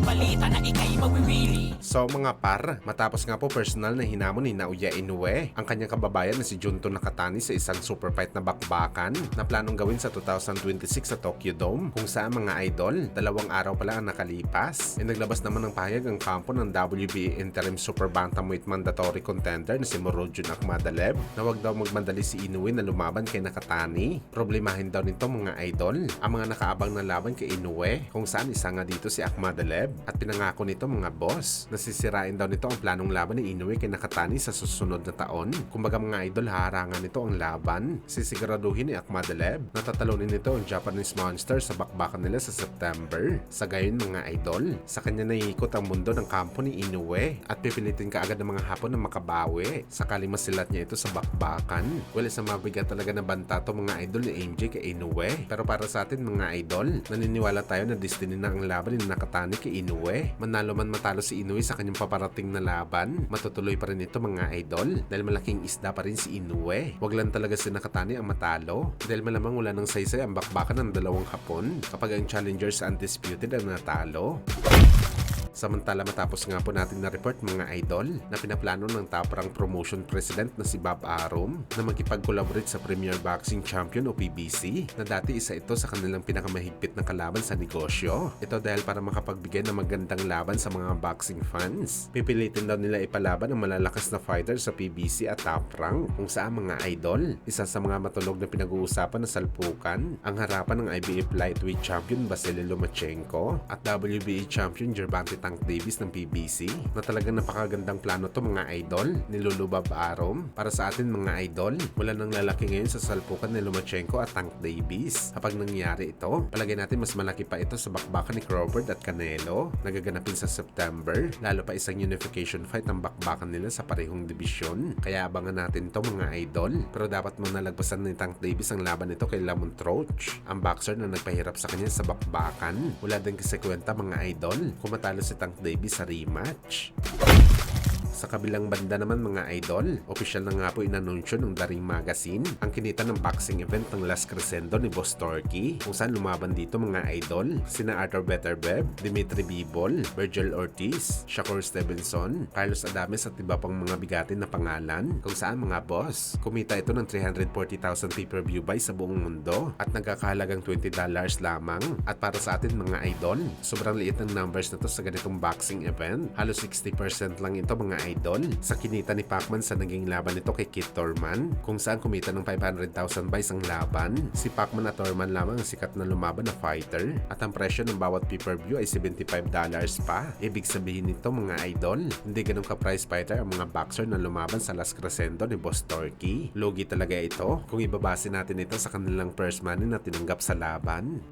balita na ikay mawiwili. So mga par, matapos nga po personal na hinamon ni Naoya Inoue ang kanyang kababayan na si Junto Nakatani sa isang super fight na bakbakan na planong gawin sa 2026 sa Tokyo Dome, kung saan mga idol, 2 araw pa lang ang nakalipas. Naglabas naman ng pahayag ang kampo ng WBA Interim Super Bantamweight Mandatory Contender na si Murodjun Akhmadaliev na wag daw magmadali si Inoue na lumaban kay Nakatani. Problemahin daw nito mga idol ang mga nakaabang na laban kay Inoue, kung saan isa nga dito si Akhmadaliev at pinangako nito mga boss nasisirain daw nito ang planong laban ni Inoue kay Nakatani sa susunod na taon. Kumbaga mga idol, haharangan nito ang laban. Sisiguraduhin ni Akhmadaliev na tatalunin nito ang Japanese Monster sa bakbakan nila sa September. Sa gayon mga idol, sa kanya naiikot ang mundo ng kampo ni Inoue at pipilitin kaagad ng mga Hapon na makabawi sakaling masilat niya ito sa bakbakan. Well, isang mabigat talaga na banta to mga idol ni MJ kay Inoue. Pero para sa atin mga idol, naniniwala tayo na destiny na ang laban ni Nakatani kay Inoue. Manalo man matalo si Inoue sa kanyang paparating na laban, matutuloy pa rin ito mga idol dahil malaking isda pa rin si Inoue. Wag lang talaga si Nakatani ang matalo dahil malamang wala ng saysay ang bakbakan ng dalawang Hapon kapag ang challengers undisputed ang natalo. Samantala matapos nga po natin na-report mga idol na pinaplano ng top rank promotion president na si Bob Arum na makipag-collaborate sa Premier Boxing Champion o PBC na dati isa ito sa kanilang pinakamahigpit na kalaban sa negosyo. Ito dahil para makapagbigay ng magandang laban sa mga boxing fans. Pipilitin daw nila ipalaban ang malalakas na fighter sa PBC at top rank, kung saan mga idol, isa sa mga matulog na pinag-uusapan na salpukan ang harapan ng IBF Lightweight Champion Vasily Lomachenko at WBA Champion Gervonta Tank Davis ng PBC na talagang napakagandang plano to mga idol ni Lulu Bob Arum. Para sa atin mga idol, wala nang lalaki ngayon sa salpukan ni Lomachenko at Tank Davis. Kapag nangyari ito, palagay natin mas malaki pa ito sa bakbakan ni Crawford at Canelo na gaganapin sa September, lalo pa isang unification fight ang bakbakan nila sa parehong dibisyon. Kaya abangan natin to mga idol, pero dapat mong nalagpasan ni Tank Davis ang laban nito kay Lamont Roach, ang boxer na nagpahirap sa kanya sa bakbakan. Wala din kasi kwenta mga idol kung matalo si Tank Davis sa rematch. Sa kabilang banda naman mga idol, opisyal na nga po inanunsyo ng The Ring Magazine ang kinita ng boxing event ng Las Crescendo ni Boss Torky, kung saan lumaban dito mga idol sina Arthur Beterbiev, Dimitri Bivol, Virgil Ortiz, Shakur Stevenson, Carlos Adames at iba pang mga bigatin na pangalan, kung saan mga boss kumita ito ng 340,000 pay-per-view buy sa buong mundo at nagkakahalagang $20 lamang. At para sa atin mga idol, sobrang liit ng numbers na to sa ganitong boxing event. Halos 60% lang ito mga idol sa kinita ni Pacman sa naging laban nito kay Kit Thurman, kung saan kumita ng 500,000 buys ang laban. Si Pacman at Thurman lamang ang sikat na lumaban na fighter at ang presyo ng bawat pay-per-view ay $75 pa. Ibig sabihin nito mga idol, hindi ganun ka-price fighter ang mga boxer na lumaban sa Las Crescendo ni Boss Torky. Logi talaga ito kung ibabase natin ito sa kanilang purse money na tinanggap sa laban.